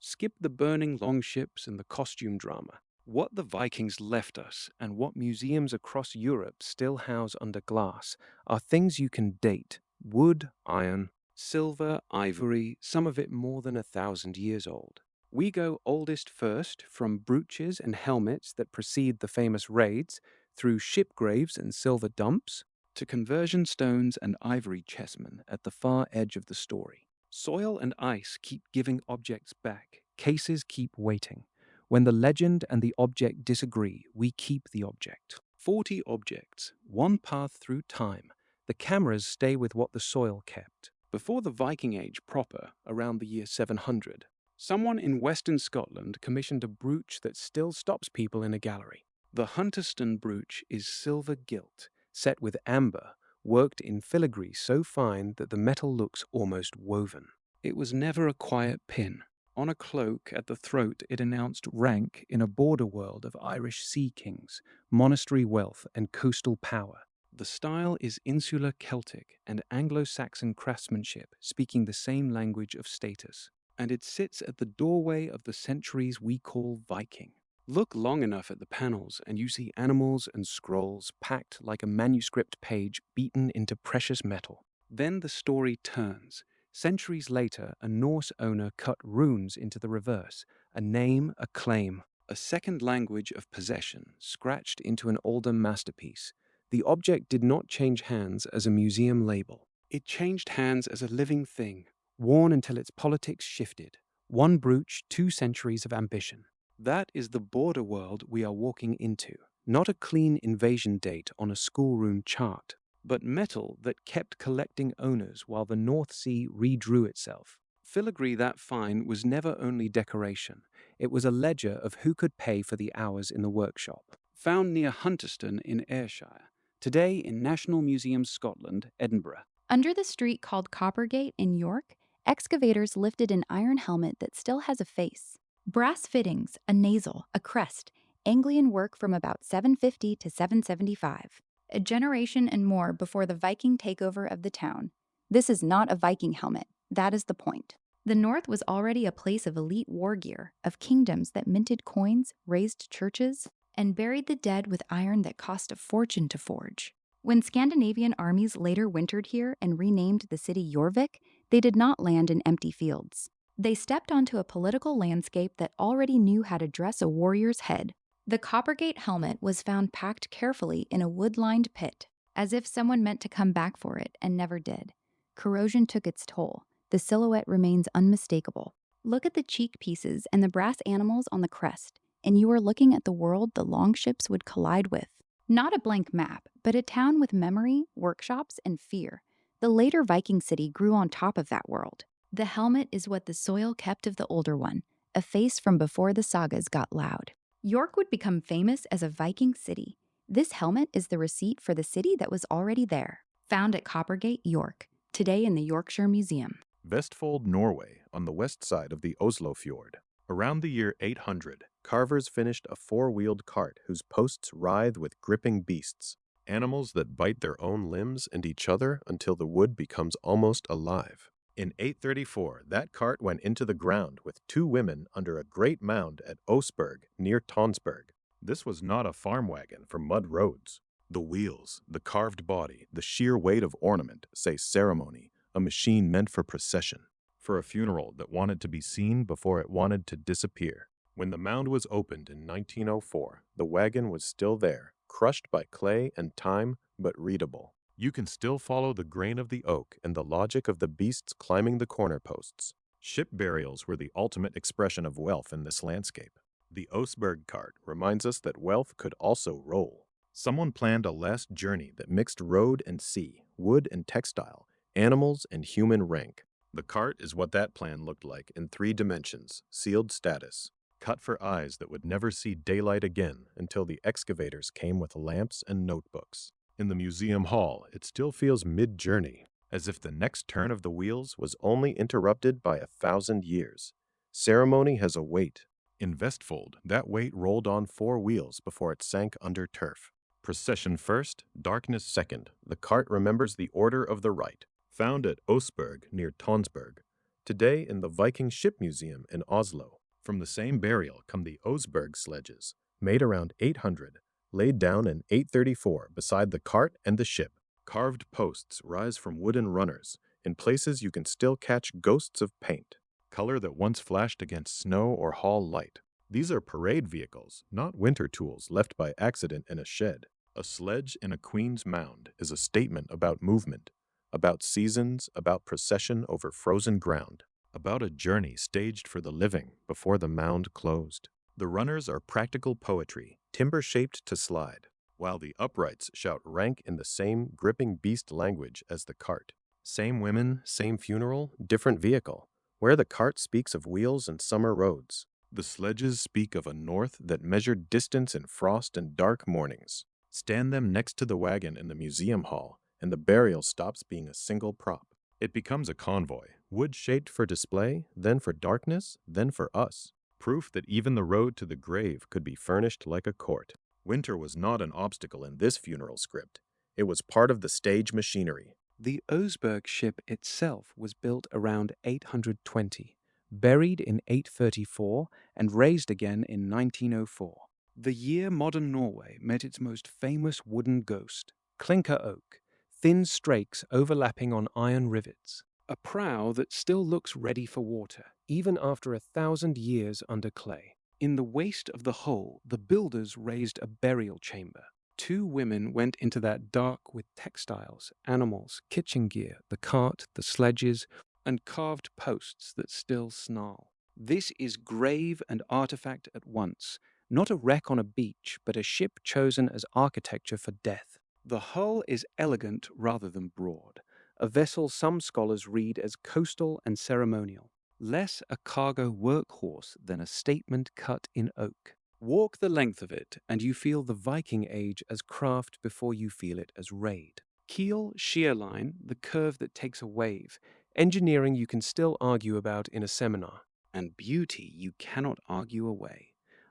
Skip the burning longships and the costume drama. What the Vikings left us and what museums across Europe still house under glass are things you can date: wood, iron, silver, ivory, some of it more than 1,000 years old. We go oldest first, from brooches and helmets that precede the famous raids, through ship graves and silver dumps, to conversion stones and ivory chessmen at the far edge of the story. Soil and ice keep giving objects back, cases keep waiting. When the legend and the object disagree, we keep the object. 40 objects, one path through time. The cameras stay with what the soil kept. Before the Viking Age proper, around the year 700, someone in western Scotland commissioned a brooch that still stops people in a gallery. The Hunterston brooch is silver gilt, set with amber, worked in filigree so fine that the metal looks almost woven. It was never a quiet pin. On a cloak at the throat, it announced rank in a border world of Irish sea kings, monastery wealth, and coastal power. The style is insular Celtic and Anglo-Saxon craftsmanship, speaking the same language of status. And it sits at the doorway of the centuries we call Viking. Look long enough at the panels and you see animals and scrolls packed like a manuscript page beaten into precious metal. Then the story turns. Centuries later, a Norse owner cut runes into the reverse, a name, a claim, a second language of possession, scratched into an older masterpiece. The object did not change hands as a museum label. It changed hands as a living thing, worn until its politics shifted. One brooch, 2 centuries of ambition. That is the border world we are walking into, not a clean invasion date on a schoolroom chart, but metal that kept collecting owners while the North Sea redrew itself. Filigree that fine was never only decoration, it was a ledger of who could pay for the hours in the workshop. Found near Hunterston in Ayrshire, today in National Museum Scotland, Edinburgh. Under the street called Coppergate in York, excavators lifted an iron helmet that still has a face. Brass fittings, a nasal, a crest, Anglian work from about 750 to 775. A generation and more before the Viking takeover of the town. This is not a Viking helmet, that is the point. The North was already a place of elite war gear, of kingdoms that minted coins, raised churches, and buried the dead with iron that cost a fortune to forge. When Scandinavian armies later wintered here and renamed the city Jorvik, they did not land in empty fields. They stepped onto a political landscape that already knew how to dress a warrior's head. The Coppergate helmet was found packed carefully in a wood-lined pit, as if someone meant to come back for it and never did. Corrosion took its toll. The silhouette remains unmistakable. Look at the cheek pieces and the brass animals on the crest, and you are looking at the world the longships would collide with. Not a blank map, but a town with memory, workshops, and fear. The later Viking city grew on top of that world. The helmet is what the soil kept of the older one, a face from before the sagas got loud. York would become famous as a Viking city. This helmet is the receipt for the city that was already there. Found at Coppergate, York, today in the Yorkshire Museum. Vestfold, Norway, on the west side of the Oslo Fjord. Around the year 800, carvers finished a four-wheeled cart whose posts writhe with gripping beasts, animals that bite their own limbs and each other until the wood becomes almost alive. In 834, that cart went into the ground with 2 women under a great mound at Oseberg near Tonsberg. This was not a farm wagon for mud roads. The wheels, the carved body, the sheer weight of ornament say ceremony, a machine meant for procession, for a funeral that wanted to be seen before it wanted to disappear. When the mound was opened in 1904, the wagon was still there, crushed by clay and time, but readable. You can still follow the grain of the oak and the logic of the beasts climbing the corner posts. Ship burials were the ultimate expression of wealth in this landscape. The Oseberg cart reminds us that wealth could also roll. Someone planned a last journey that mixed road and sea, wood and textile, animals and human rank. The cart is what that plan looked like in 3 dimensions, sealed status, cut for eyes that would never see daylight again until the excavators came with lamps and notebooks. In the museum hall, it still feels mid-journey, as if the next turn of the wheels was only interrupted by 1,000 years. Ceremony has a weight. In Vestfold, that weight rolled on 4 wheels before it sank under turf. Procession first, darkness second, the cart remembers the order of the rite. Found at Oseberg near Tonsberg, today in the Viking Ship Museum in Oslo. From the same burial come the Oseberg sledges, made around 800, laid down in 834 beside the cart and the ship. Carved posts rise from wooden runners. In places you can still catch ghosts of paint, color that once flashed against snow or hall light. These are parade vehicles, not winter tools left by accident in a shed. A sledge in a queen's mound is a statement about movement, about seasons, about procession over frozen ground, about a journey staged for the living before the mound closed. The runners are practical poetry, timber-shaped to slide, while the uprights shout rank in the same gripping beast language as the cart. Same women, same funeral, different vehicle, where the cart speaks of wheels and summer roads. The sledges speak of a north that measured distance in frost and dark mornings. Stand them next to the wagon in the museum hall, and the burial stops being a single prop. It becomes a convoy, wood-shaped for display, then for darkness, then for us. Proof that even the road to the grave could be furnished like a court. Winter was not an obstacle in this funeral script. It was part of the stage machinery. The Oseberg ship itself was built around 820, buried in 834, and raised again in 1904. The year modern Norway met its most famous wooden ghost, clinker oak, thin strakes overlapping on iron rivets, a prow that still looks ready for water, even after 1,000 years under clay. In the waist of the hull, the builders raised a burial chamber. 2 women went into that dark with textiles, animals, kitchen gear, the cart, the sledges, and carved posts that still snarl. This is grave and artifact at once, not a wreck on a beach, but a ship chosen as architecture for death. The hull is elegant rather than broad, a vessel some scholars read as coastal and ceremonial, less a cargo workhorse than a statement cut in oak. Walk the length of it, and you feel the Viking Age as craft before you feel it as raid. Keel, shear line, the curve that takes a wave, engineering you can still argue about in a seminar, and beauty you cannot argue away.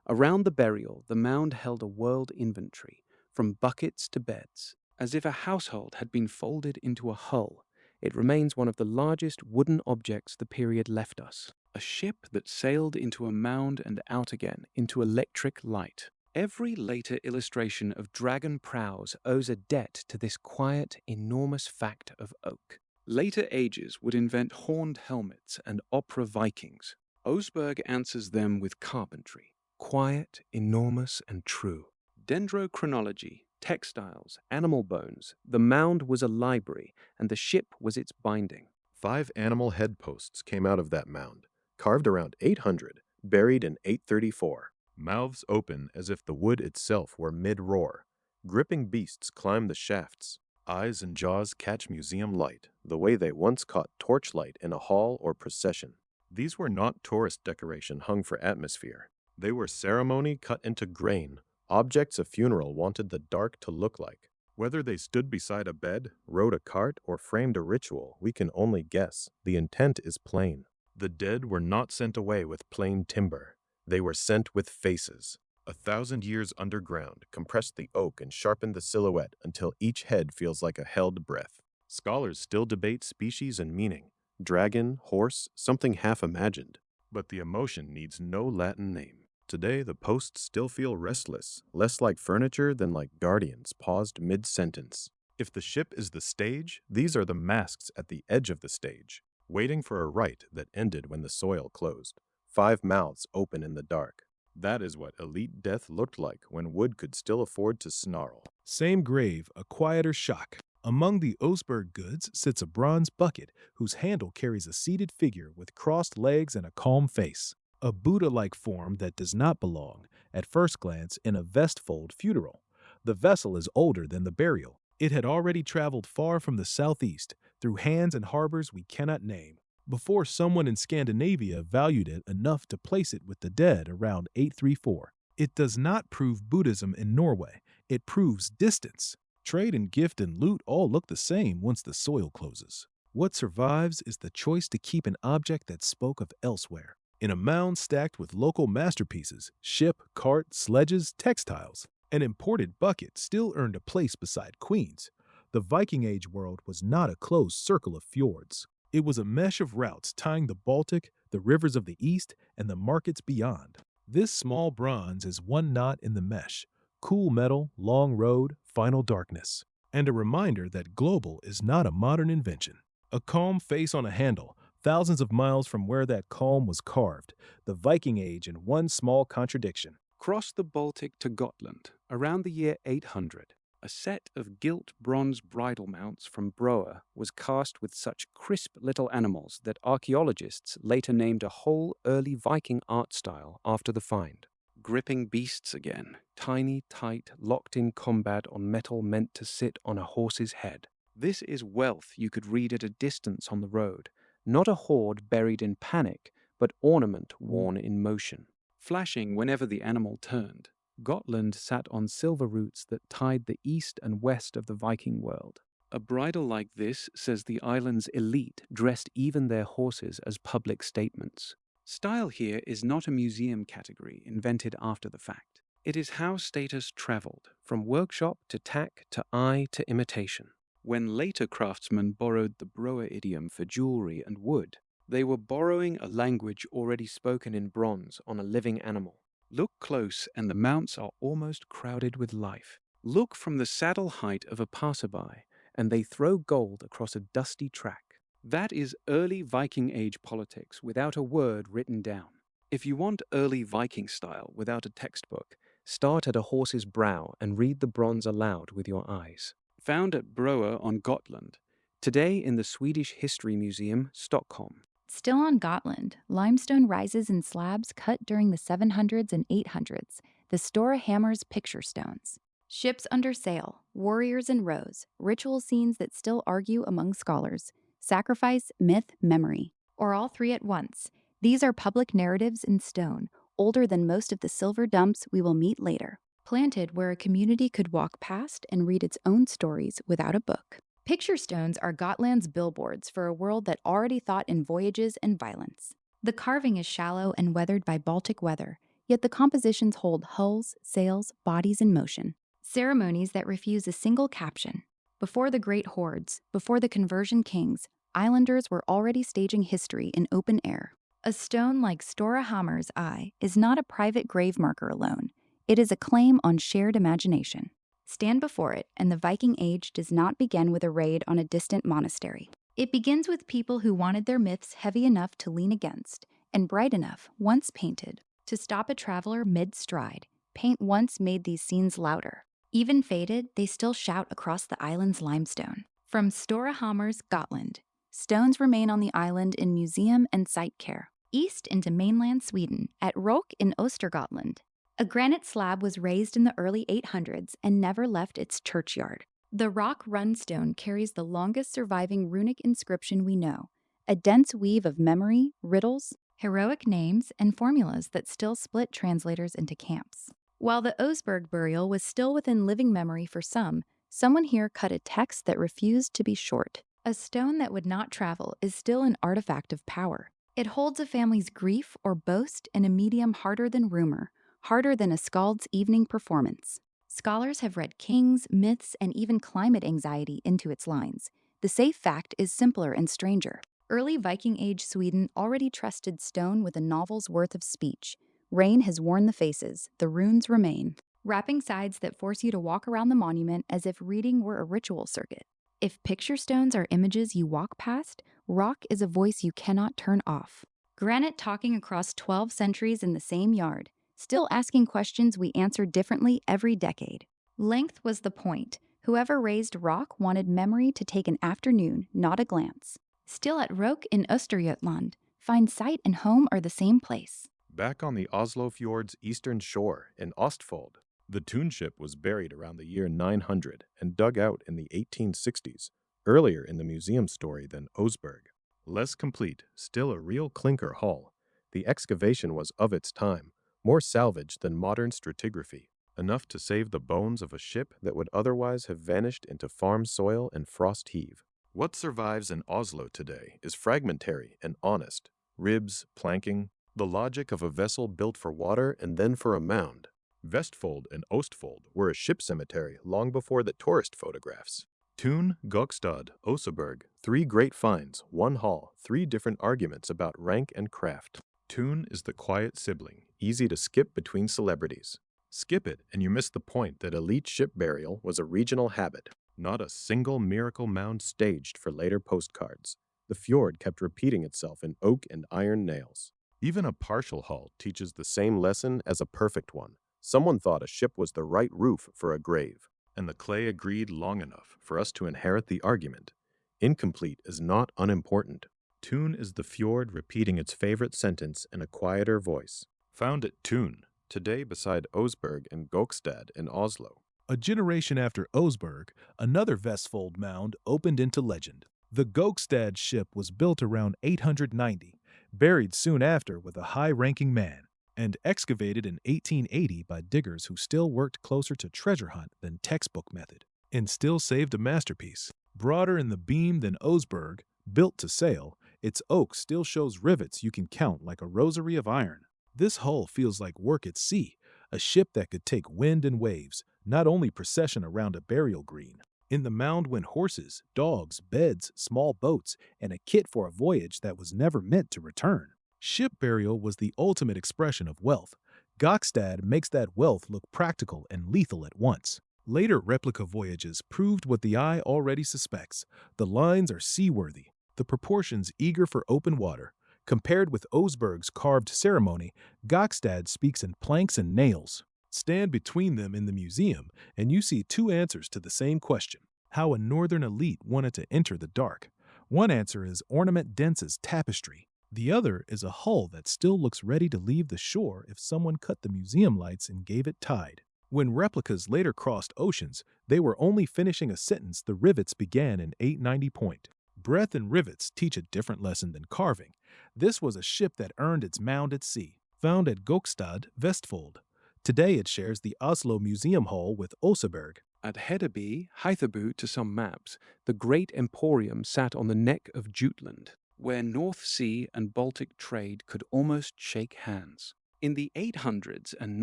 Around the burial, the mound held a world inventory, from buckets to beds. As if a household had been folded into a hull, it remains one of the largest wooden objects the period left us. A ship that sailed into a mound and out again, into electric light. Every later illustration of dragon prows owes a debt to this quiet, enormous fact of oak. Later ages would invent horned helmets and opera Vikings. Oseberg answers them with carpentry, quiet, enormous, and true. Dendrochronology, textiles, animal bones, the mound was a library, and the ship was its binding. 5 animal head posts came out of that mound, carved around 800, buried in 834. Mouths open as if the wood itself were mid-roar. Gripping beasts climb the shafts. Eyes and jaws catch museum light, the way they once caught torchlight in a hall or procession. These were not tourist decoration hung for atmosphere. They were ceremony cut into grain, objects a funeral wanted the dark to look like. Whether they stood beside a bed, rode a cart, or framed a ritual, we can only guess. The intent is plain. The dead were not sent away with plain timber. They were sent with faces. 1,000 years underground compressed the oak and sharpened the silhouette until each head feels like a held breath. Scholars still debate species and meaning. Dragon, horse, something half imagined. But the emotion needs no Latin name. Today, the posts still feel restless, less like furniture than like guardians paused mid-sentence. If the ship is the stage, these are the masks at the edge of the stage, waiting for a rite that ended when the soil closed. 5 mouths open in the dark. That is what elite death looked like when wood could still afford to snarl. Same grave, a quieter shock. Among the Oseberg goods sits a bronze bucket whose handle carries a seated figure with crossed legs and a calm face. A Buddha-like form that does not belong, at first glance, in a vestfold funeral. The vessel is older than the burial. It had already traveled far from the southeast, through hands and harbors we cannot name, before someone in Scandinavia valued it enough to place it with the dead around 834. It does not prove Buddhism in Norway. It proves distance. Trade and gift and loot all look the same once the soil closes. What survives is the choice to keep an object that spoke of elsewhere. In a mound stacked with local masterpieces, ship, cart, sledges, textiles, an imported bucket still earned a place beside queens. The Viking Age world was not a closed circle of fjords. It was a mesh of routes tying the Baltic, the rivers of the east, and the markets beyond. This small bronze is one knot in the mesh. Cool metal, long road, final darkness. And a reminder that global is not a modern invention. A calm face on a handle, thousands of miles from where that calm was carved. The Viking Age in one small contradiction. Cross the Baltic to Gotland around the year 800. A set of gilt bronze bridle mounts from Broa was cast with such crisp little animals that archaeologists later named a whole early Viking art style after the find. Gripping beasts again, tiny, tight, locked in combat on metal meant to sit on a horse's head. This is wealth you could read at a distance on the road, not a hoard buried in panic, but ornament worn in motion. Flashing whenever the animal turned, Gotland sat on silver roots that tied the east and west of the Viking world. A bridle like this says the island's elite dressed even their horses as public statements. Style here is not a museum category invented after the fact. It is how status traveled, from workshop to tack to eye to imitation. When later craftsmen borrowed the Broa idiom for jewelry and wood, they were borrowing a language already spoken in bronze on a living animal. Look close and the mounts are almost crowded with life. Look from the saddle height of a passerby and they throw gold across a dusty track. That is early Viking Age politics without a word written down. If you want early Viking style without a textbook, start at a horse's brow and read the bronze aloud with your eyes. Found at Broa on Gotland, today in the Swedish History Museum, Stockholm. Still on Gotland, limestone rises in slabs cut during the 700s and 800s, the Stora Hammars picture stones. Ships under sail, warriors in rows, ritual scenes that still argue among scholars, sacrifice, myth, memory, or all three at once. These are public narratives in stone, older than most of the silver dumps we will meet later, planted where a community could walk past and read its own stories without a book. Picture stones are Gotland's billboards for a world that already thought in voyages and violence. The carving is shallow and weathered by Baltic weather, yet the compositions hold hulls, sails, bodies in motion. Ceremonies that refuse a single caption. Before the great Hoards, before the conversion kings, islanders were already staging history in open air. A stone like Stora Hammars' eye is not a private grave marker alone. It is a claim on shared imagination. Stand before it, and the Viking Age does not begin with a raid on a distant monastery. It begins with people who wanted their myths heavy enough to lean against, and bright enough, once painted, to stop a traveler mid-stride. Paint once made these scenes louder. Even faded, they still shout across the island's limestone. From Stora Hammars, Gotland, stones remain on the island in museum and site care. East into mainland Sweden, at Rock in Östergötland. A granite slab was raised in the early 800s and never left its churchyard. The rock runestone carries the longest surviving runic inscription we know, a dense weave of memory, riddles, heroic names, and formulas that still split translators into camps. While the Oseberg burial was still within living memory for some, someone here cut a text that refused to be short. A stone that would not travel is still an artifact of power. It holds a family's grief or boast in a medium harder than rumor, harder than a skald's evening performance. Scholars have read kings, myths, and even climate anxiety into its lines. The safe fact is simpler and stranger. Early Viking Age Sweden already trusted stone with a novel's worth of speech. Rain has worn the faces, the runes remain, wrapping sides that force you to walk around the monument as if reading were a ritual circuit. If picture stones are images you walk past, rock is a voice you cannot turn off. Granite talking across 12 centuries in the same yard, still asking questions we answer differently every decade. Length was the point. Whoever raised rock wanted memory to take an afternoon, not a glance. Still at Rock in Östergötland, find sight and home are the same place. Back on the Oslofjord's eastern shore in Ostfold, the township was buried around the year 900 and dug out in the 1860s, earlier in the museum story than Oseberg. Less complete, still a real clinker hull. The excavation was of its time, more salvage than modern stratigraphy, enough to save the bones of a ship that would otherwise have vanished into farm soil and frost heave. What survives in Oslo today is fragmentary and honest. Ribs, planking, the logic of a vessel built for water and then for a mound. Vestfold and Ostfold were a ship cemetery long before the tourist photographs. Tun, Gokstad, Oseberg, 3 great finds, 1 hall, 3 different arguments about rank and craft. Tun is the quiet sibling, easy to skip between celebrities. Skip it and you miss the point that elite ship burial was a regional habit, not a single miracle mound staged for later postcards. The fjord kept repeating itself in oak and iron nails. Even a partial hull teaches the same lesson as a perfect one. Someone thought a ship was the right roof for a grave, and the clay agreed long enough for us to inherit the argument. Incomplete is not unimportant. Tun is the fjord repeating its favorite sentence in a quieter voice. Found at Tun, today beside Oseberg and Gokstad in Oslo. A generation after Oseberg, another Vestfold mound opened into legend. The Gokstad ship was built around 890, buried soon after with a high-ranking man, and excavated in 1880 by diggers who still worked closer to treasure hunt than textbook method, and still saved a masterpiece. Broader in the beam than Oseberg, built to sail, its oak still shows rivets you can count like a rosary of iron. This hull feels like work at sea, a ship that could take wind and waves, not only procession around a burial green. In the mound went horses, dogs, beds, small boats, and a kit for a voyage that was never meant to return. Ship burial was the ultimate expression of wealth. Gokstad makes that wealth look practical and lethal at once. Later replica voyages proved what the eye already suspects. The lines are seaworthy, the proportions eager for open water. Compared with Oseberg's carved ceremony, Gokstad speaks in planks and nails. Stand between them in the museum, and you see 2 answers to the same question: how a northern elite wanted to enter the dark. One answer is ornament dense as tapestry. The other is a hull that still looks ready to leave the shore if someone cut the museum lights and gave it tide. When replicas later crossed oceans, they were only finishing a sentence the rivets began in 890 point. Breadth and rivets teach a different lesson than carving. This was a ship that earned its mound at sea, found at Gokstad, Vestfold. Today it shares the Oslo Museum Hall with Oseberg. At Hedeby, Hearken to some maps, the great emporium sat on the neck of Jutland, where North Sea and Baltic trade could almost shake hands. In the 800s and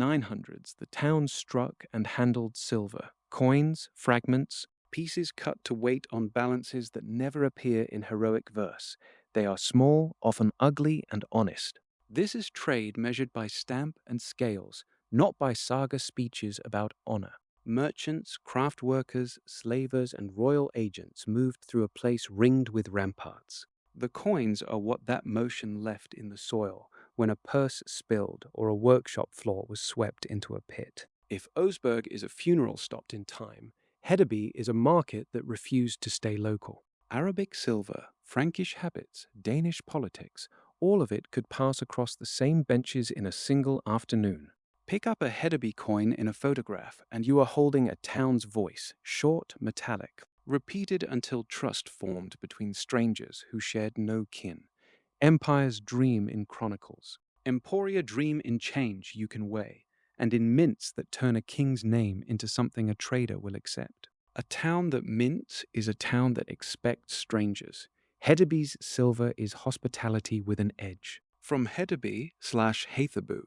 900s, the town struck and handled silver, coins, fragments, pieces cut to weight on balances that never appear in heroic verse. They are small, often ugly, and honest. This is trade measured by stamp and scales, not by saga speeches about honor. Merchants, craft workers, slavers, and royal agents moved through a place ringed with ramparts. The coins are what that motion left in the soil when a purse spilled or a workshop floor was swept into a pit. If Oseberg is a funeral stopped in time, Hedeby is a market that refused to stay local. Arabic silver, Frankish habits, Danish politics, all of it could pass across the same benches in a single afternoon. Pick up a Hedeby coin in a photograph and you are holding a town's voice, short, metallic, repeated until trust formed between strangers who shared no kin. Empires dream in chronicles. Emporia dream in change you can weigh, and in mints that turn a king's name into something a trader will accept. A town that mints is a town that expects strangers. Hedeby's silver is hospitality with an edge. From Hedeby/Hearken,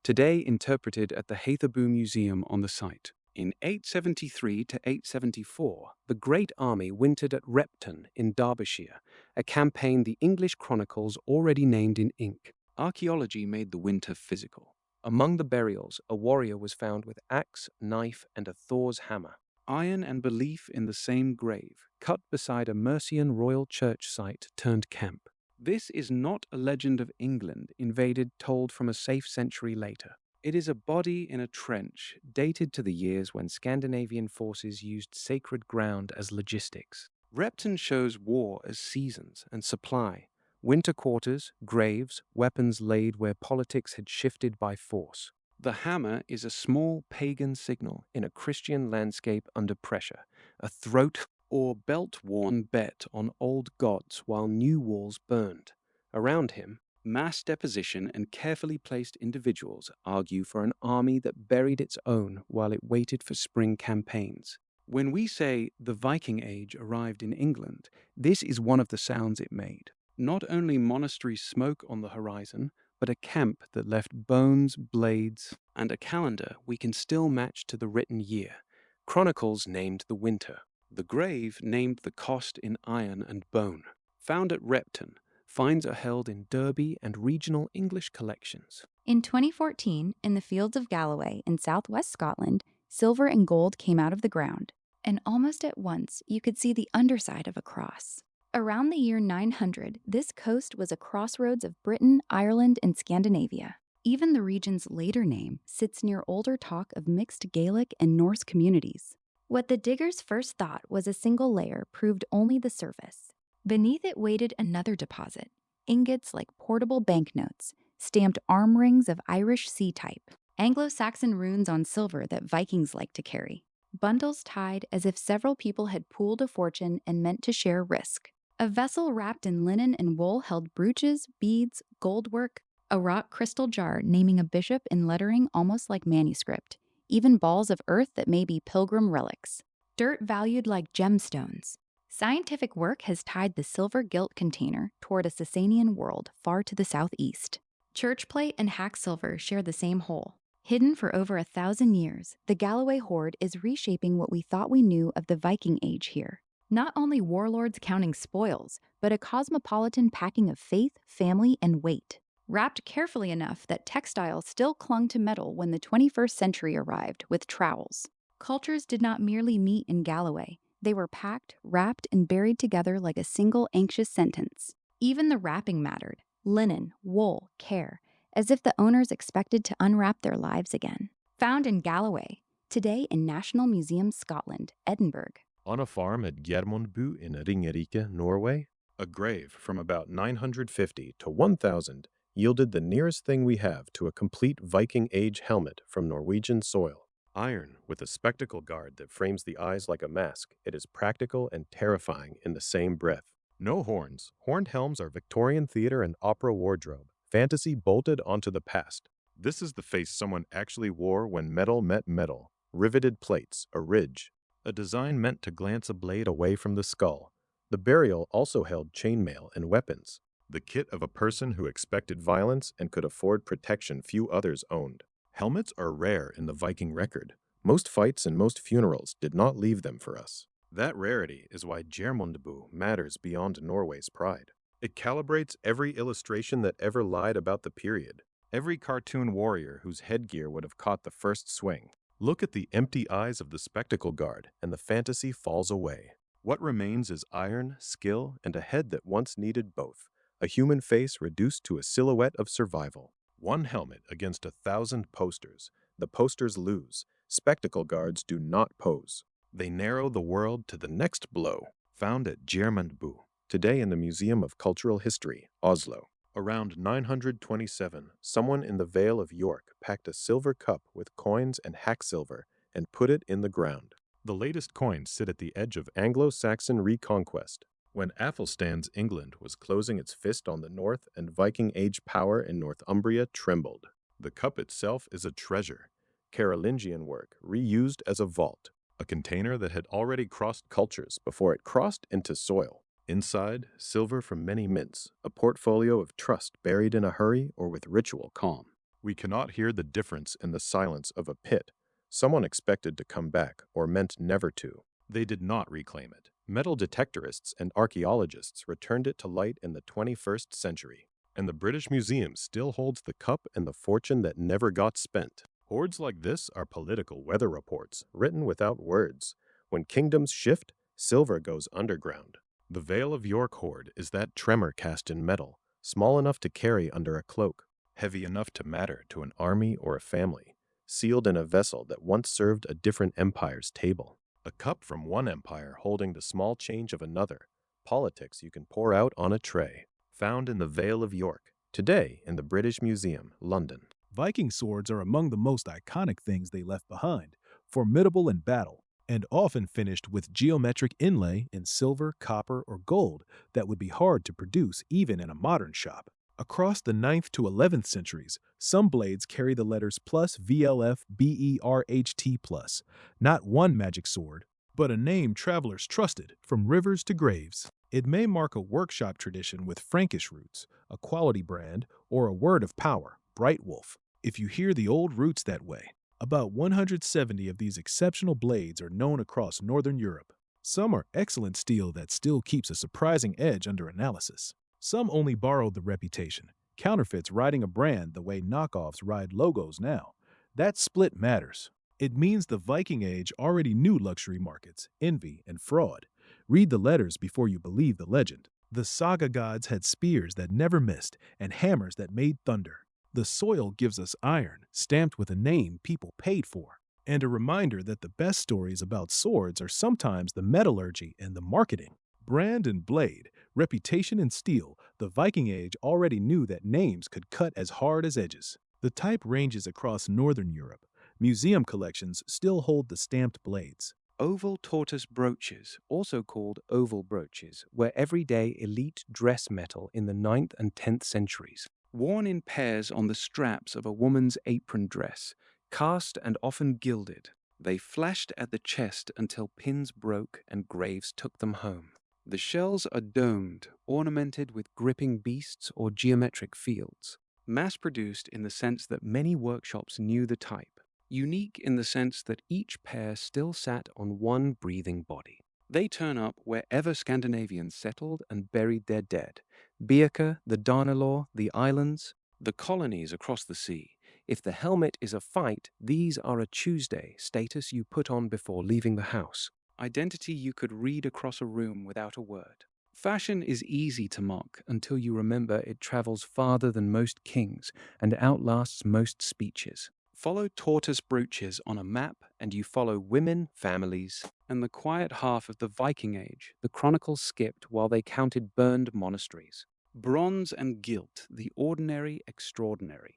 today interpreted at the Hearken Museum on the site. In 873 to 874, the Great Army wintered at Repton in Derbyshire, a campaign the English chronicles already named in ink. Archaeology made the winter physical. Among the burials, a warrior was found with axe, knife, and a Thor's hammer. Iron and belief in the same grave, cut beside a Mercian royal church site turned camp. This is not a legend of England invaded told from a safe century later. It is a body in a trench dated to the years when Scandinavian forces used sacred ground as logistics. Repton shows war as seasons and supply, winter quarters, graves, weapons laid where politics had shifted by force. The hammer is a small pagan signal in a Christian landscape under pressure, a throat or belt-worn bet on old gods while new walls burned. Around him, mass deposition and carefully placed individuals argue for an army that buried its own while it waited for spring campaigns. When we say the Viking Age arrived in England, this is one of the sounds it made. Not only monastery smoke on the horizon, but a camp that left bones, blades, and a calendar we can still match to the written year. Chronicles named the winter. The grave, named the cost in iron and bone, found at Repton, finds are held in Derby and regional English collections. In 2014, in the fields of Galloway in southwest Scotland, silver and gold came out of the ground, and almost at once you could see the underside of a cross. Around the year 900, this coast was a crossroads of Britain, Ireland, and Scandinavia. Even the region's later name sits near older talk of mixed Gaelic and Norse communities. What the diggers first thought was a single layer proved only the surface. Beneath it waited another deposit, ingots like portable banknotes, stamped arm rings of Irish sea type, Anglo-Saxon runes on silver that Vikings liked to carry, bundles tied as if several people had pooled a fortune and meant to share risk. A vessel wrapped in linen and wool held brooches, beads, gold work, a rock crystal jar naming a bishop in lettering almost like manuscript, even balls of earth that may be pilgrim relics, dirt valued like gemstones. Scientific work has tied the silver gilt container toward a Sasanian world far to the southeast. Church plate and hack silver share the same hole. Hidden for over 1,000 years, the Galloway hoard is reshaping what we thought we knew of the Viking Age here. Not only warlords counting spoils, but a cosmopolitan packing of faith, family, and weight. Wrapped carefully enough that textiles still clung to metal when the 21st century arrived with trowels. Cultures did not merely meet in Galloway. They were packed, wrapped, and buried together like a single anxious sentence. Even the wrapping mattered. Linen, wool, care, as if the owners expected to unwrap their lives again. Found in Galloway, today in National Museum Scotland, Edinburgh. On a farm at Gjermundbu in Ringerike, Norway, a grave from about 950 to 1000 yielded the nearest thing we have to a complete Viking Age helmet from Norwegian soil. Iron, with a spectacle guard that frames the eyes like a mask, it is practical and terrifying in the same breath. No horns. Horned helms are Victorian theater and opera wardrobe. Fantasy bolted onto the past. This is the face someone actually wore when metal met metal. Riveted plates, a ridge. A design meant to glance a blade away from the skull. The burial also held chainmail and weapons. The kit of a person who expected violence and could afford protection few others owned. Helmets are rare in the Viking record. Most fights and most funerals did not leave them for us. That rarity is why Gjermundbu matters beyond Norway's pride. It calibrates every illustration that ever lied about the period, every cartoon warrior whose headgear would have caught the first swing. Look at the empty eyes of the spectacle guard, and the fantasy falls away. What remains is iron, skill, and a head that once needed both, a human face reduced to a silhouette of survival. One helmet against 1,000 posters. The posters lose. Spectacle guards do not pose. They narrow the world to the next blow. Found at Gjermundbu, today in the Museum of Cultural History, Oslo. Around 927, someone in the Vale of York packed a silver cup with coins and hack silver and put it in the ground. The latest coins sit at the edge of Anglo-Saxon reconquest, when Athelstan's England was closing its fist on the north and Viking Age power in Northumbria trembled. The cup itself is a treasure, Carolingian work reused as a vault, a container that had already crossed cultures before it crossed into soil. Inside, silver from many mints, a portfolio of trust buried in a hurry or with ritual calm. We cannot hear the difference in the silence of a pit. Someone expected to come back or meant never to. They did not reclaim it. Metal detectorists and archaeologists returned it to light in the 21st century. And the British Museum still holds the cup and the fortune that never got spent. Hoards like this are political weather reports, written without words. When kingdoms shift, silver goes underground. The Vale of York hoard is that tremor cast in metal, small enough to carry under a cloak, heavy enough to matter to an army or a family, sealed in a vessel that once served a different empire's table. A cup from one empire holding the small change of another, politics you can pour out on a tray. Found in the Vale of York, today in the British Museum, London. Viking swords are among the most iconic things they left behind, formidable in battle, and often finished with geometric inlay in silver, copper, or gold that would be hard to produce even in a modern shop. Across the 9th to 11th centuries, some blades carry the letters plus VLF BERHT plus, not one magic sword, but a name travelers trusted from rivers to graves. It may mark a workshop tradition with Frankish roots, a quality brand, or a word of power, Bright Wolf, if you hear the old roots that way. About 170 of these exceptional blades are known across Northern Europe. Some are excellent steel that still keeps a surprising edge under analysis. Some only borrowed the reputation, counterfeits riding a brand the way knockoffs ride logos now. That split matters. It means the Viking Age already knew luxury markets, envy, and fraud. Read the letters before you believe the legend. The saga gods had spears that never missed and hammers that made thunder. The soil gives us iron, stamped with a name people paid for, and a reminder that the best stories about swords are sometimes the metallurgy and the marketing. Brand and blade, reputation and steel, the Viking Age already knew that names could cut as hard as edges. The type ranges across northern Europe. Museum collections still hold the stamped blades. Oval tortoise brooches, also called oval brooches, were everyday elite dress metal in the 9th and 10th centuries. Worn in pairs on the straps of a woman's apron dress, cast and often gilded, they flashed at the chest until pins broke and graves took them home. The shells are domed, ornamented with gripping beasts or geometric fields. Mass-produced in the sense that many workshops knew the type. Unique in the sense that each pair still sat on one breathing body. They turn up wherever Scandinavians settled and buried their dead. Birka, the Danelaw, the islands, the colonies across the sea. If the helmet is a fight, these are a Tuesday status you put on before leaving the house. Identity you could read across a room without a word. Fashion is easy to mock until you remember it travels farther than most kings and outlasts most speeches. Follow tortoise brooches on a map and you follow women, families, and the quiet half of the Viking Age the chronicles skipped while they counted burned monasteries. Bronze and gilt, the ordinary extraordinary.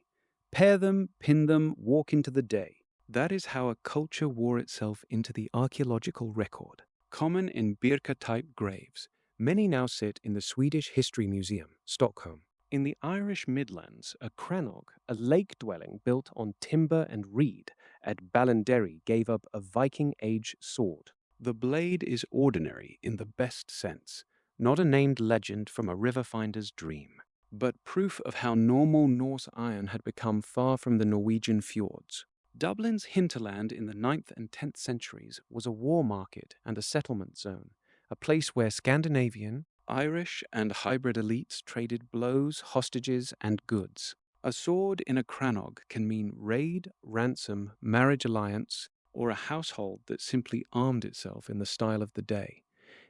Pair them, pin them, walk into the day. That is how a culture wore itself into the archaeological record. Common in Birka-type graves, many now sit in the Swedish History Museum, Stockholm. In the Irish Midlands, a crannog, a lake dwelling built on timber and reed, at Ballinderry gave up a Viking Age sword. The blade is ordinary in the best sense, not a named legend from a river finder's dream, but proof of how normal Norse iron had become far from the Norwegian fjords. Dublin's hinterland in the 9th and 10th centuries was a war market and a settlement zone, a place where Scandinavian, Irish, and hybrid elites traded blows, hostages, and goods. A sword in a crannog can mean raid, ransom, marriage alliance, or a household that simply armed itself in the style of the day.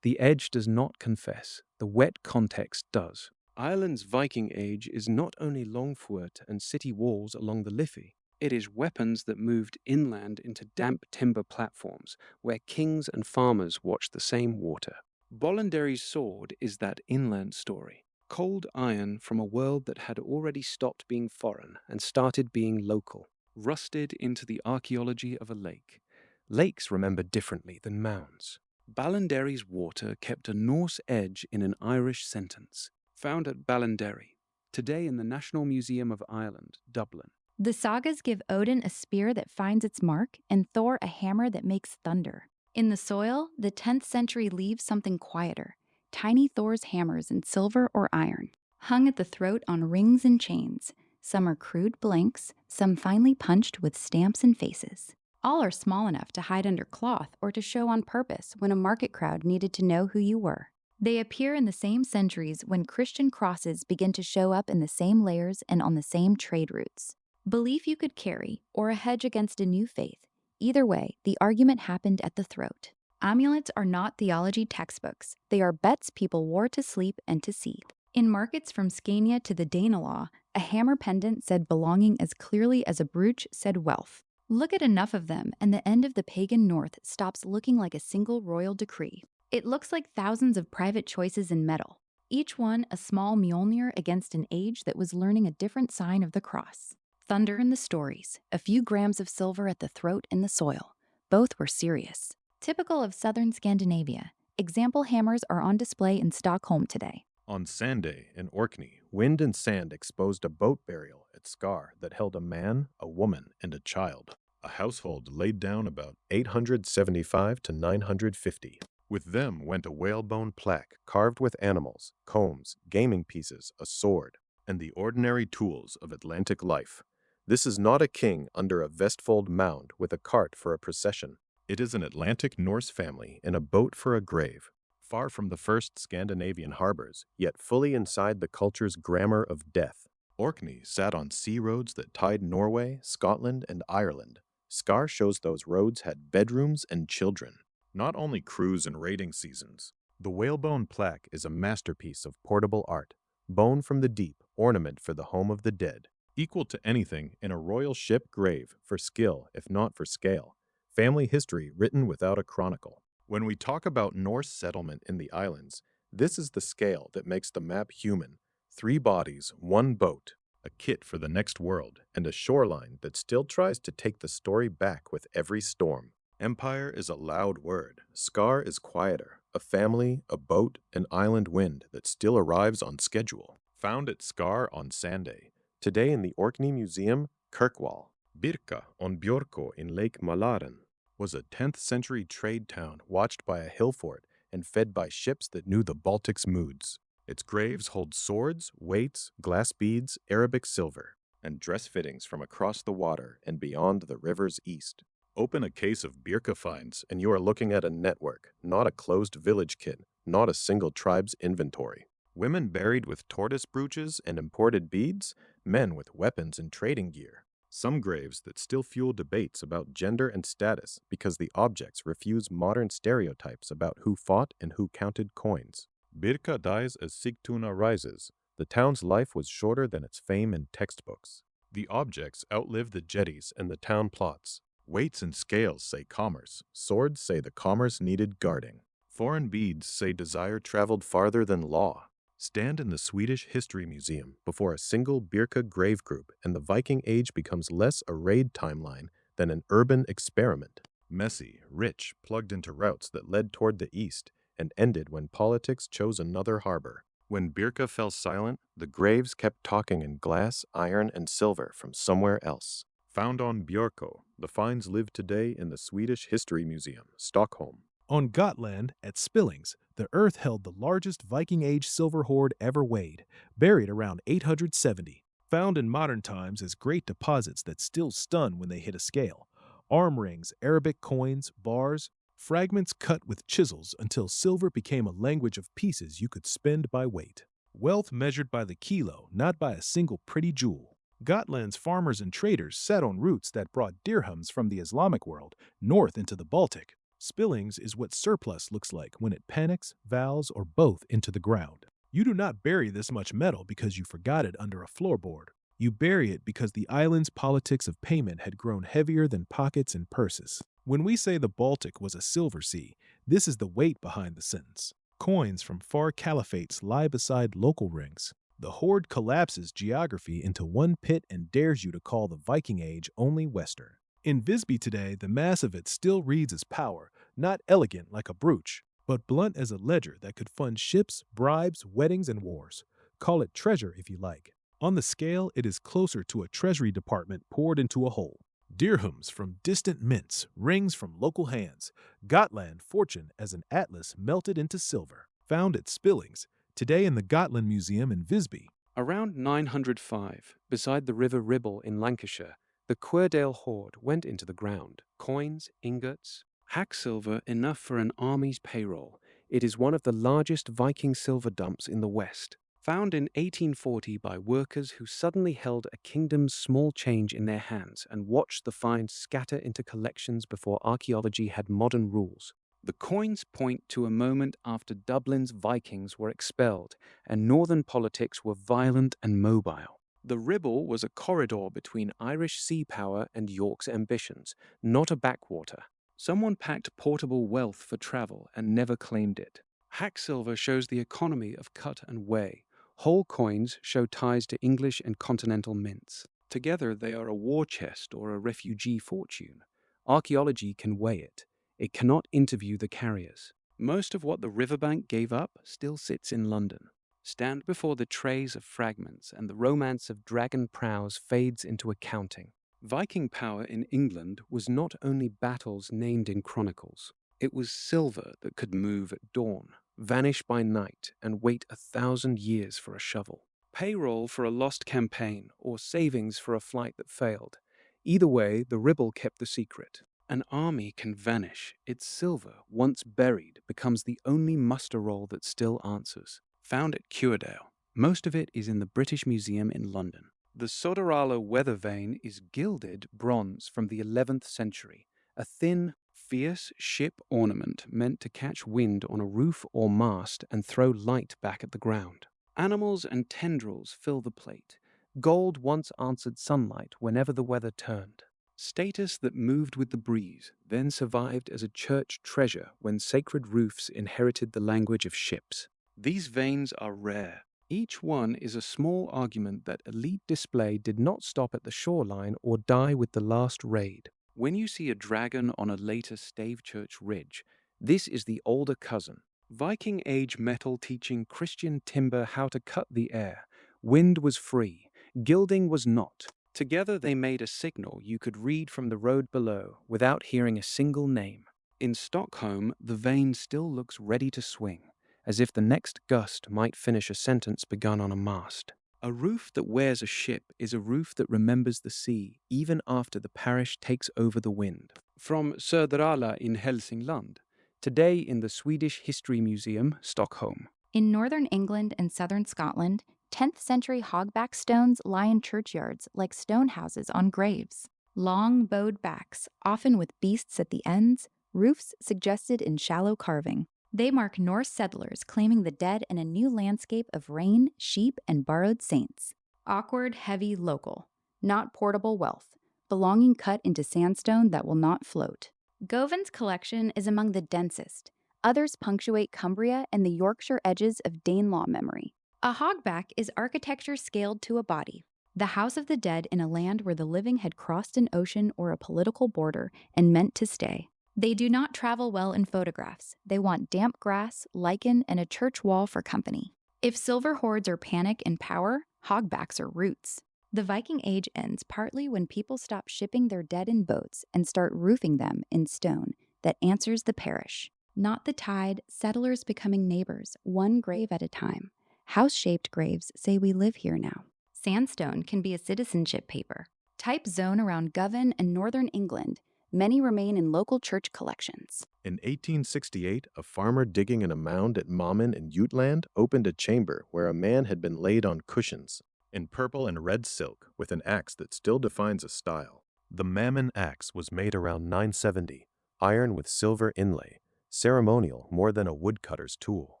The edge does not confess, the wet context does. Ireland's Viking Age is not only Longford and city walls along the Liffey, it is weapons that moved inland into damp timber platforms where kings and farmers watched the same water. Ballinderry's sword is that inland story. Cold iron from a world that had already stopped being foreign and started being local, rusted into the archaeology of a lake. Lakes remember differently than mounds. Ballinderry's water kept a Norse edge in an Irish sentence. Found at Ballinderry, today in the National Museum of Ireland, Dublin. The sagas give Odin a spear that finds its mark and Thor a hammer that makes thunder. In the soil, the 10th century leaves something quieter, tiny Thor's hammers in silver or iron, hung at the throat on rings and chains. Some are crude blanks, some finely punched with stamps and faces. All are small enough to hide under cloth or to show on purpose when a market crowd needed to know who you were. They appear in the same centuries when Christian crosses begin to show up in the same layers and on the same trade routes. Belief you could carry, or a hedge against a new faith. Either way, the argument happened at the throat. Amulets are not theology textbooks. They are bets people wore to sleep and to seethe. In markets from Scania to the Danelaw, a hammer pendant said belonging as clearly as a brooch said wealth. Look at enough of them, and the end of the pagan North stops looking like a single royal decree. It looks like thousands of private choices in metal, each one a small Mjolnir against an age that was learning a different sign of the cross. Thunder in the stories, a few grams of silver at the throat in the soil. Both were serious. Typical of southern Scandinavia, example hammers are on display in Stockholm today. On Sunday in Orkney, wind and sand exposed a boat burial at Skar that held a man, a woman, and a child. A household laid down about 875 to 950. With them went a whalebone plaque carved with animals, combs, gaming pieces, a sword, and the ordinary tools of Atlantic life. This is not a king under a vestfold mound with a cart for a procession. It is an Atlantic Norse family in a boat for a grave, far from the first Scandinavian harbors, yet fully inside the culture's grammar of death. Orkney sat on sea roads that tied Norway, Scotland, and Ireland. Scar shows those roads had bedrooms and children, not only cruise and raiding seasons. The whalebone plaque is a masterpiece of portable art, bone from the deep, ornament for the home of the dead, equal to anything in a royal ship grave for skill, if not for scale. Family history written without a chronicle. When we talk about Norse settlement in the islands, this is the scale that makes the map human. 3 bodies, 1 boat, a kit for the next world, and a shoreline that still tries to take the story back with every storm. Empire is a loud word. Scar is quieter. A family, a boat, an island wind that still arrives on schedule. Found at Scar on Sunday. Today in the Orkney Museum, Kirkwall. Birka on Bjorko in Lake Malaren was a 10th century trade town watched by a hill fort and fed by ships that knew the Baltic's moods. Its graves hold swords, weights, glass beads, Arabic silver, and dress fittings from across the water and beyond the river's east. Open a case of Birka finds, and you are looking at a network, not a closed village kit, not a single tribe's inventory. Women buried with tortoise brooches and imported beads, men with weapons and trading gear. Some graves that still fuel debates about gender and status because the objects refuse modern stereotypes about who fought and who counted coins. Birka dies as Sigtuna rises. The town's life was shorter than its fame in textbooks. The objects outlive the jetties and the town plots. Weights and scales say commerce. Swords say the commerce needed guarding. Foreign beads say desire traveled farther than law. Stand in the Swedish History Museum before a single Birka grave group and the Viking Age becomes less a raid timeline than an urban experiment. Messy, rich, plugged into routes that led toward the east and ended when politics chose another harbor. When Birka fell silent, the graves kept talking in glass, iron, and silver from somewhere else. Found on Bjorko, the finds live today in the Swedish History Museum, Stockholm. On Gotland, at Spillings, the earth held the largest Viking Age silver hoard ever weighed, buried around 870. Found in modern times as great deposits that still stun when they hit a scale. Arm rings, Arabic coins, bars, fragments cut with chisels until silver became a language of pieces you could spend by weight. Wealth measured by the kilo, not by a single pretty jewel. Gotland's farmers and traders sat on routes that brought dirhams from the Islamic world north into the Baltic. Spillings is what surplus looks like when it panics, vows, or both into the ground. You do not bury this much metal because you forgot it under a floorboard. You bury it because the island's politics of payment had grown heavier than pockets and purses. When we say the Baltic was a silver sea, this is the weight behind the sentence. Coins from far caliphates lie beside local rings. The hoard collapses geography into one pit and dares you to call the Viking Age only Western. In Visby today, the mass of it still reads as power, not elegant like a brooch, but blunt as a ledger that could fund ships, bribes, weddings, and wars. Call it treasure if you like. On the scale, it is closer to a treasury department poured into a hole. Dirhams from distant mints, rings from local hands. Gotland fortune as an atlas melted into silver. Found at Spillings, today in the Gotland Museum in Visby. Around 905, beside the River Ribble in Lancashire, the Cuerdale hoard went into the ground. Coins, ingots, hack silver enough for an army's payroll. It is one of the largest Viking silver dumps in the West. Found in 1840 by workers who suddenly held a kingdom's small change in their hands and watched the finds scatter into collections before archaeology had modern rules. The coins point to a moment after Dublin's Vikings were expelled and northern politics were violent and mobile. The Ribble was a corridor between Irish sea power and York's ambitions, not a backwater. Someone packed portable wealth for travel and never claimed it. Hack silver shows the economy of cut and weigh. Whole coins show ties to English and continental mints. Together they are a war chest or a refugee fortune. Archaeology can weigh it. It cannot interview the carriers. Most of what the riverbank gave up still sits in London. Stand before the trays of fragments and the romance of dragon prows fades into accounting. Viking power in England was not only battles named in chronicles. It was silver that could move at dawn, vanish by night, and wait 1,000 years for a shovel. Payroll for a lost campaign or savings for a flight that failed. Either way, the Ribble kept the secret. An army can vanish. Its silver, once buried, becomes the only muster roll that still answers. Found at Cuerdale. Most of it is in the British Museum in London. The Sodorala weather vane is gilded bronze from the 11th century, a thin, fierce ship ornament meant to catch wind on a roof or mast and throw light back at the ground. Animals and tendrils fill the plate. Gold once answered sunlight whenever the weather turned. Status that moved with the breeze, then survived as a church treasure when sacred roofs inherited the language of ships. These vanes are rare. Each one is a small argument that elite display did not stop at the shoreline or die with the last raid. When you see a dragon on a later Stavechurch ridge, this is the older cousin. Viking Age metal teaching Christian timber how to cut the air. Wind was free, gilding was not. Together they made a signal you could read from the road below without hearing a single name. In Stockholm, the vane still looks ready to swing, as if the next gust might finish a sentence begun on a mast. A roof that wears a ship is a roof that remembers the sea even after the parish takes over the wind. From Söderala in Hälsingland, today in the Swedish History Museum, Stockholm. In northern England and southern Scotland, 10th century hogback stones lie in churchyards like stone houses on graves. Long bowed backs, often with beasts at the ends, roofs suggested in shallow carving. They mark Norse settlers claiming the dead in a new landscape of rain, sheep, and borrowed saints. Awkward, heavy, local. Not portable wealth, belonging cut into sandstone that will not float. Govan's collection is among the densest. Others punctuate Cumbria and the Yorkshire edges of Danelaw memory. A hogback is architecture scaled to a body, the house of the dead in a land where the living had crossed an ocean or a political border and meant to stay. They do not travel well in photographs. They want damp grass, lichen, and a church wall for company. If silver hoards are panic and power, hogbacks are roots. The Viking Age ends partly when people stop shipping their dead in boats and start roofing them in stone that answers the parish. Not the tide, settlers becoming neighbors, one grave at a time. House-shaped graves say we live here now. Sandstone can be a citizenship paper. Type zone around Govan and northern England. Many remain in local church collections. In 1868, a farmer digging in a mound at Mammen in Jutland opened a chamber where a man had been laid on cushions, in purple and red silk, with an axe that still defines a style. The Mammen axe was made around 970, iron with silver inlay, ceremonial more than a woodcutter's tool.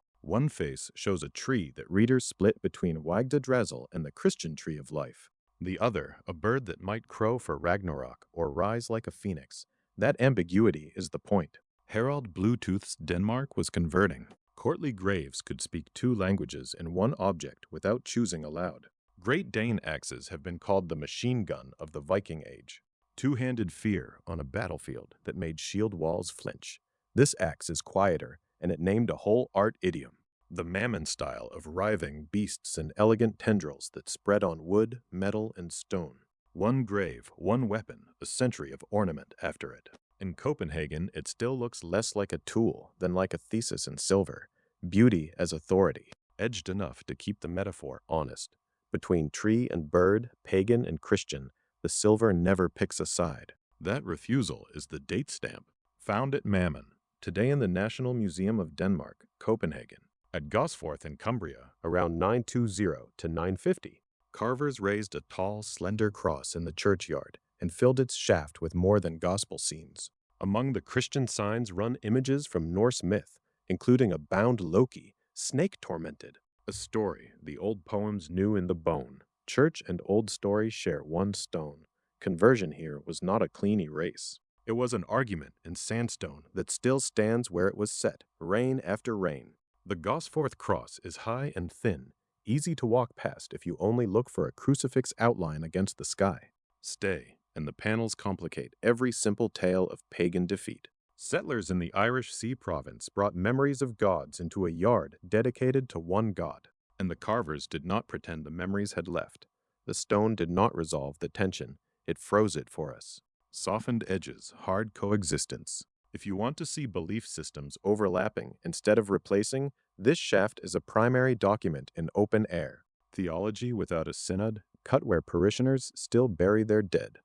One face shows a tree that readers split between Wagdadrazel and the Christian tree of life. The other, a bird that might crow for Ragnarok or rise like a phoenix. That ambiguity is the point. Harald Bluetooth's Denmark was converting. Courtly graves could speak two languages in one object without choosing aloud. Great Dane axes have been called the machine gun of the Viking Age. Two-handed fear on a battlefield that made shield walls flinch. This axe is quieter, and it named a whole art idiom. The Mammon style of writhing beasts and elegant tendrils that spread on wood, metal, and stone. One grave, one weapon, a century of ornament after it. In Copenhagen, it still looks less like a tool than like a thesis in silver. Beauty as authority, edged enough to keep the metaphor honest. Between tree and bird, pagan and Christian, the silver never picks a side. That refusal is the date stamp. Found at Mammon, today in the National Museum of Denmark, Copenhagen. At Gosforth in Cumbria, around 920 to 950, carvers raised a tall, slender cross in the churchyard and filled its shaft with more than gospel scenes. Among the Christian signs run images from Norse myth, including a bound Loki, snake-tormented, a story the old poems knew in the bone. Church and old story share one stone. Conversion here was not a clean erase. It was an argument in sandstone that still stands where it was set, reign after reign. The Gosforth Cross is high and thin, easy to walk past if you only look for a crucifix outline against the sky. Stay, and the panels complicate every simple tale of pagan defeat. Settlers in the Irish Sea Province brought memories of gods into a yard dedicated to one god, and the carvers did not pretend the memories had left. The stone did not resolve the tension, it froze it for us. Softened edges, hard coexistence. If you want to see belief systems overlapping instead of replacing, this shaft is a primary document in open air. Theology without a synod, cut where parishioners still bury their dead.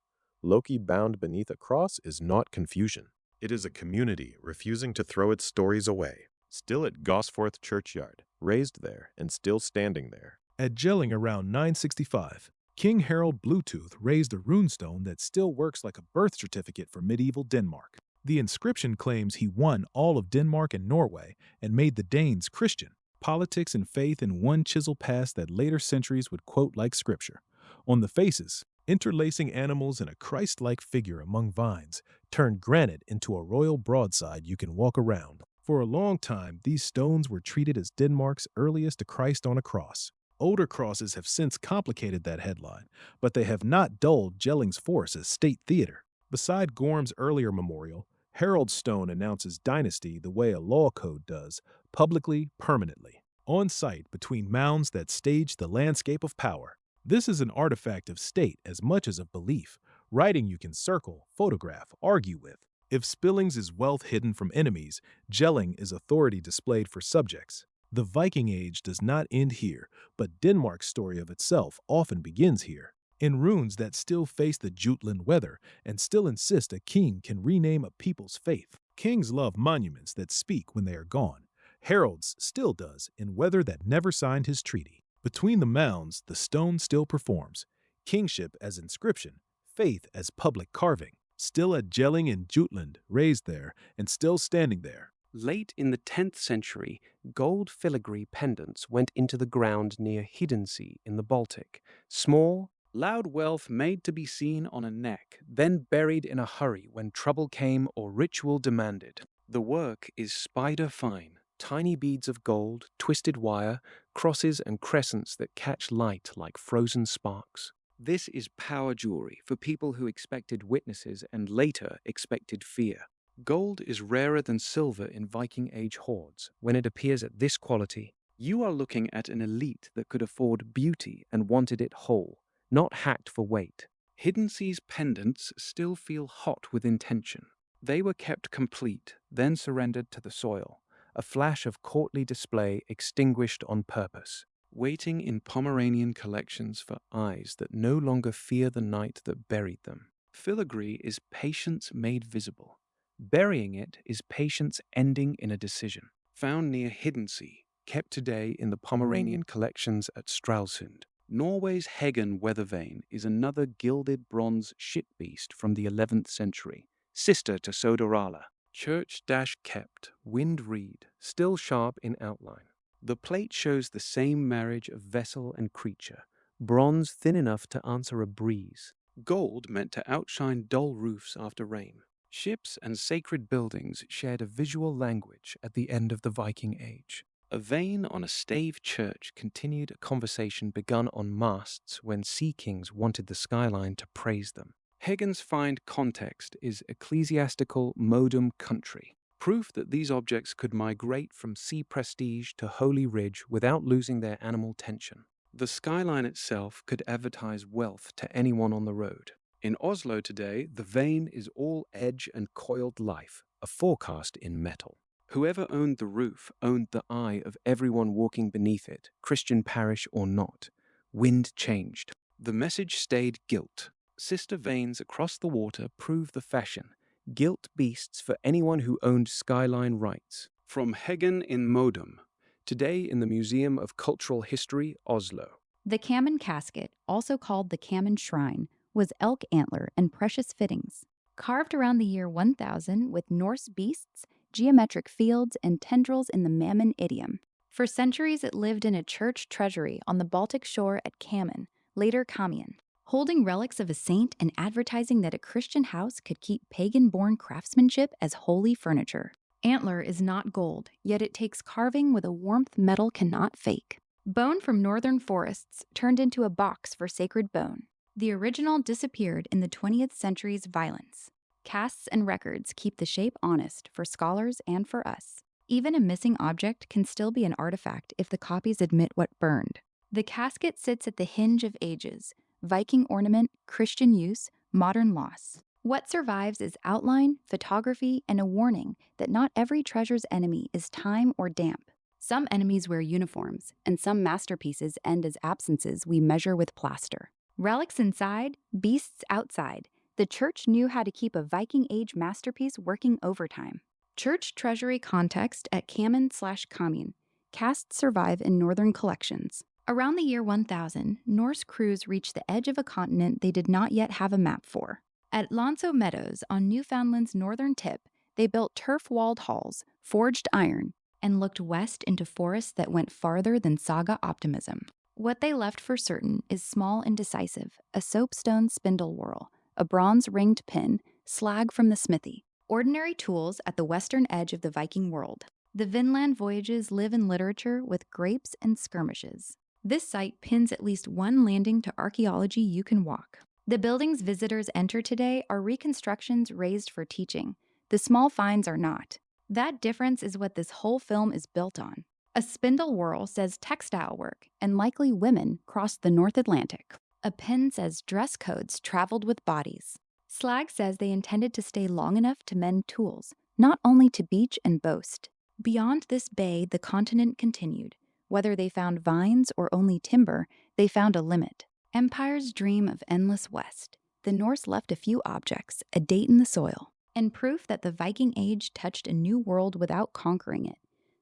Loki bound beneath a cross is not confusion. It is a community refusing to throw its stories away. Still at Gosforth churchyard, raised there and still standing there. At Gelling around 965, King Harald Bluetooth raised a runestone that still works like a birth certificate for medieval Denmark. The inscription claims he won all of Denmark and Norway and made the Danes Christian. Politics and faith in one chisel past that later centuries would quote like scripture. On the faces, interlacing animals and a Christ-like figure among vines turned granite into a royal broadside you can walk around. For a long time, these stones were treated as Denmark's earliest to Christ on a cross. Older crosses have since complicated that headline, but they have not dulled Jelling's force as state theater. Beside Gorm's earlier memorial, Harold's stone announces dynasty the way a law code does, publicly, permanently. On site between mounds that stage the landscape of power. This is an artifact of state as much as of belief, writing you can circle, photograph, argue with. If Spillings is wealth hidden from enemies, Jelling is authority displayed for subjects. The Viking Age does not end here, but Denmark's story of itself often begins here. In runes that still face the Jutland weather and still insist a king can rename a people's faith. Kings love monuments that speak when they are gone. Harold's still does in weather that never signed his treaty. Between the mounds, the stone still performs. Kingship as inscription, faith as public carving. Still at Jelling in Jutland, raised there, and still standing there. Late in the 10th century, gold filigree pendants went into the ground near Hiddensee in the Baltic. Small, loud wealth made to be seen on a neck, then buried in a hurry when trouble came or ritual demanded. The work is spider fine, tiny beads of gold, twisted wire, crosses and crescents that catch light like frozen sparks. This is power jewelry for people who expected witnesses and later expected fear. Gold is rarer than silver in Viking Age hoards. When it appears at this quality, you are looking at an elite that could afford beauty and wanted it whole, not hacked for weight. Hiddensee's pendants still feel hot with intention. They were kept complete, then surrendered to the soil, a flash of courtly display extinguished on purpose. Waiting in Pomeranian collections for eyes that no longer fear the night that buried them. Filigree is patience made visible. Burying it is patience ending in a decision. Found near Hiddensee, kept today in the Pomeranian collections at Stralsund. Norway's Hearken weather vane is another gilded bronze ship beast from the 11th century, sister to Sodorala. Church-kept, wind reed, still sharp in outline. The plate shows the same marriage of vessel and creature, bronze thin enough to answer a breeze. Gold meant to outshine dull roofs after rain. Ships and sacred buildings shared a visual language at the end of the Viking Age. A vane on a stave church continued a conversation begun on masts when sea kings wanted the skyline to praise them. Hagen's find context is ecclesiastical modum country, proof that these objects could migrate from sea prestige to holy ridge without losing their animal tension. The skyline itself could advertise wealth to anyone on the road. In Oslo today, the vane is all edge and coiled life, a forecast in metal. Whoever owned the roof owned the eye of everyone walking beneath it, Christian parish or not. Wind changed. The message stayed gilt. Sister vanes across the water prove the fashion. Gilt beasts for anyone who owned skyline rights. From Hagen in Modum, today in the Museum of Cultural History, Oslo. The Cammon casket, also called the Cammon shrine, was elk antler and precious fittings. Carved around the year 1000 with Norse beasts, geometric fields, and tendrils in the Mammon idiom. For centuries it lived in a church treasury on the Baltic shore at Cammon, later Kamian, holding relics of a saint and advertising that a Christian house could keep pagan-born craftsmanship as holy furniture. Antler is not gold, yet it takes carving with a warmth metal cannot fake. Bone from northern forests turned into a box for sacred bone. The original disappeared in the 20th century's violence. Casts and records keep the shape honest for scholars and for us. Even a missing object can still be an artifact if the copies admit what burned. The casket sits at the hinge of ages. Viking ornament, Christian use, modern loss. What survives is outline, photography, and a warning that not every treasure's enemy is time or damp. Some enemies wear uniforms, and some masterpieces end as absences we measure with plaster. Relics inside, beasts outside. The church knew how to keep a Viking Age masterpiece working overtime. Church treasury context at Kamen/Commune. Casts survive in northern collections. Around the year 1000, Norse crews reached the edge of a continent they did not yet have a map for. At Lonso Meadows on Newfoundland's northern tip, they built turf-walled halls, forged iron, and looked west into forests that went farther than saga optimism. What they left for certain is small and decisive, a soapstone spindle whorl, a bronze-ringed pin, slag from the smithy. Ordinary tools at the western edge of the Viking world. The Vinland voyages live in literature with grapes and skirmishes. This site pins at least one landing to archaeology you can walk. The buildings visitors enter today are reconstructions raised for teaching. The small finds are not. That difference is what this whole film is built on. A spindle whorl says textile work, and likely women crossed the North Atlantic. A pin says dress codes traveled with bodies. Slag says they intended to stay long enough to mend tools, not only to beach and boast. Beyond this bay, the continent continued. Whether they found vines or only timber, they found a limit. Empires dream of endless west. The Norse left a few objects, a date in the soil, and proof that the Viking Age touched a new world without conquering it.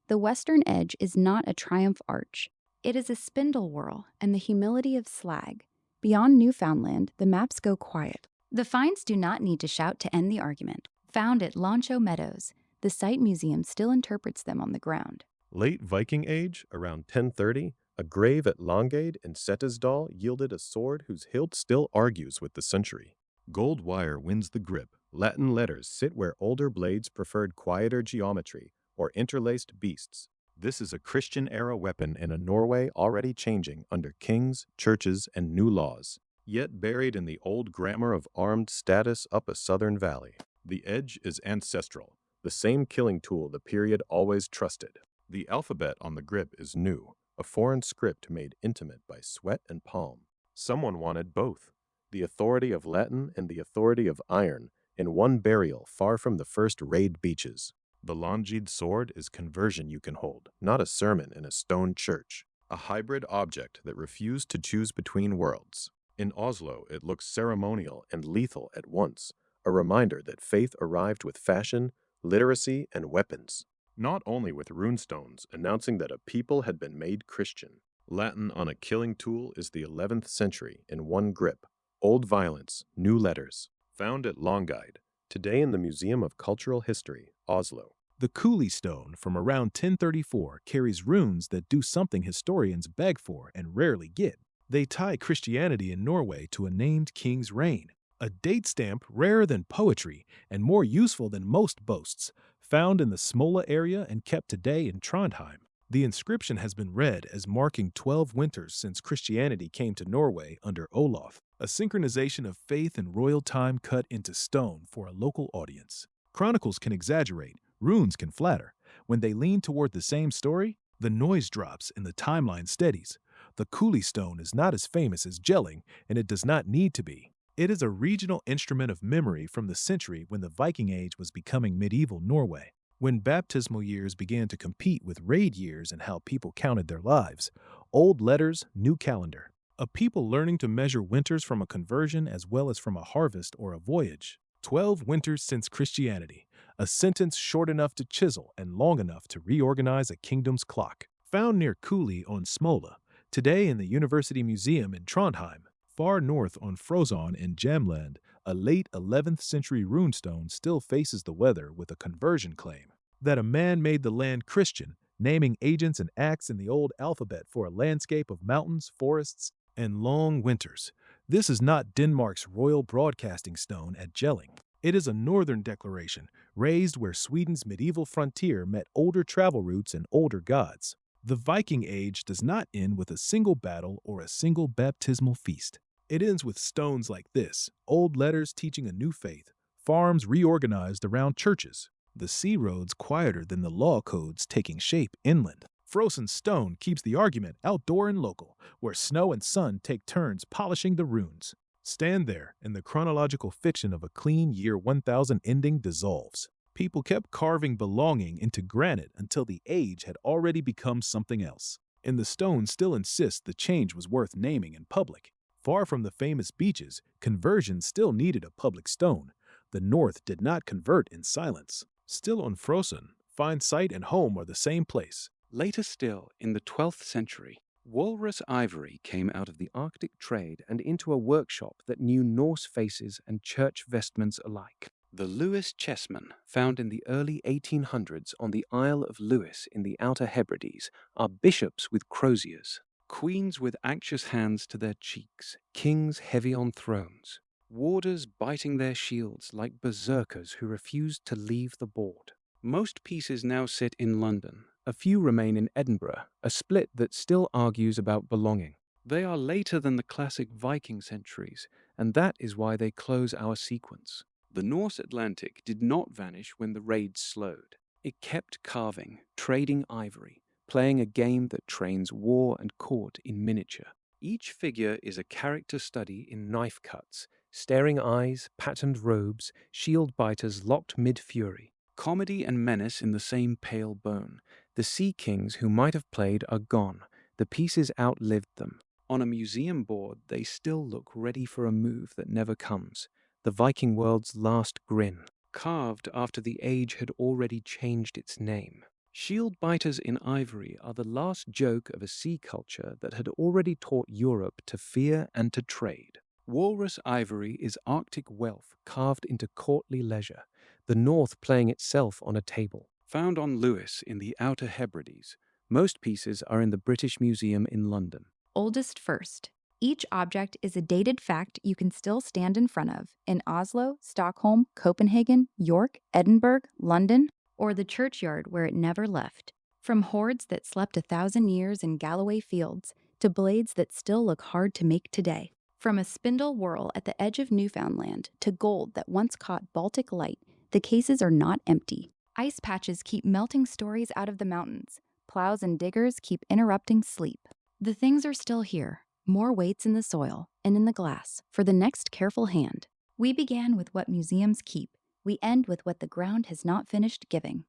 The western edge is not a triumph arch. It is a spindle whorl and the humility of slag. Beyond Newfoundland, the maps go quiet. The finds do not need to shout to end the argument. Found at Lonso Meadows, the site museum still interprets them on the ground. Late Viking Age, around 1030, a grave at Longade in Setesdal yielded a sword whose hilt still argues with the century. Gold wire wins the grip. Latin letters sit where older blades preferred quieter geometry or interlaced beasts. This is a Christian-era weapon in a Norway already changing under kings, churches, and new laws, yet buried in the old grammar of armed status up a southern valley. The edge is ancestral, the same killing tool the period always trusted. The alphabet on the grip is new, a foreign script made intimate by sweat and palm. Someone wanted both, the authority of Latin and the authority of iron, in one burial far from the first raid beaches. The Longid sword is conversion you can hold, not a sermon in a stone church. A hybrid object that refused to choose between worlds. In Oslo, it looks ceremonial and lethal at once, a reminder that faith arrived with fashion, literacy, and weapons. Not only with runestones announcing that a people had been made Christian. Latin on a killing tool is the 11th century in one grip. Old violence, new letters. Found at Longide, today in the Museum of Cultural History, Oslo. The Cooley Stone from around 1034 carries runes that do something historians beg for and rarely get. They tie Christianity in Norway to a named king's reign. A date stamp rarer than poetry and more useful than most boasts, found in the Smola area and kept today in Trondheim. The inscription has been read as marking 12 winters since Christianity came to Norway under Olaf, a synchronization of faith and royal time cut into stone for a local audience. Chronicles can exaggerate, runes can flatter. When they lean toward the same story, the noise drops and the timeline steadies. The Cooley Stone is not as famous as gelling, and it does not need to be. It is a regional instrument of memory from the century when the Viking Age was becoming medieval Norway. When baptismal years began to compete with raid years and how people counted their lives. Old letters, new calendar. A people learning to measure winters from a conversion as well as from a harvest or a voyage. 12 winters since Christianity. A sentence short enough to chisel and long enough to reorganize a kingdom's clock. Found near Cooley on Smola, today in the University Museum in Trondheim. Far north on Frozon in Jamland, a late 11th century runestone still faces the weather with a conversion claim that a man made the land Christian, naming agents and acts in the old alphabet for a landscape of mountains, forests, and long winters. This is not Denmark's royal broadcasting stone at Jelling. It is a northern declaration, raised where Sweden's medieval frontier met older travel routes and older gods. The Viking Age does not end with a single battle or a single baptismal feast. It ends with stones like this, old letters teaching a new faith, farms reorganized around churches, the sea roads quieter than the law codes taking shape inland. Frozen stone keeps the argument outdoor and local, where snow and sun take turns polishing the runes. Stand there, and the chronological fiction of a clean year 1000 ending dissolves. People kept carving belonging into granite until the age had already become something else. And the stone still insists the change was worth naming in public. Far from the famous beaches, conversion still needed a public stone. The North did not convert in silence. Still unfrozen, find site and home are the same place. Later still, in the 12th century, walrus ivory came out of the Arctic trade and into a workshop that knew Norse faces and church vestments alike. The Lewis chessmen, found in the early 1800s on the Isle of Lewis in the Outer Hebrides, are bishops with croziers, queens with anxious hands to their cheeks, kings heavy on thrones, warders biting their shields like berserkers who refused to leave the board. Most pieces now sit in London. A few remain in Edinburgh, a split that still argues about belonging. They are later than the classic Viking centuries, and that is why they close our sequence. The Norse Atlantic did not vanish when the raids slowed. It kept carving, trading ivory, playing a game that trains war and court in miniature. Each figure is a character study in knife cuts, staring eyes, patterned robes, shield biters locked mid-fury. Comedy and menace in the same pale bone. The sea kings who might have played are gone. The pieces outlived them. On a museum board, they still look ready for a move that never comes. The Viking world's last grin, carved after the age had already changed its name. Shield biters in ivory are the last joke of a sea culture that had already taught Europe to fear and to trade. Walrus ivory is Arctic wealth carved into courtly leisure, the North playing itself on a table. Found on Lewis in the Outer Hebrides, most pieces are in the British Museum in London. Oldest first. Each object is a dated fact you can still stand in front of in Oslo, Stockholm, Copenhagen, York, Edinburgh, London, or the churchyard where it never left. From hoards that slept 1,000 years in Galloway fields to blades that still look hard to make today. From a spindle whorl at the edge of Newfoundland to gold that once caught Baltic light, the cases are not empty. Ice patches keep melting stories out of the mountains. Plows and diggers keep interrupting sleep. The things are still here, more weights in the soil and in the glass for the next careful hand. We began with what museums keep. We end with what the ground has not finished giving.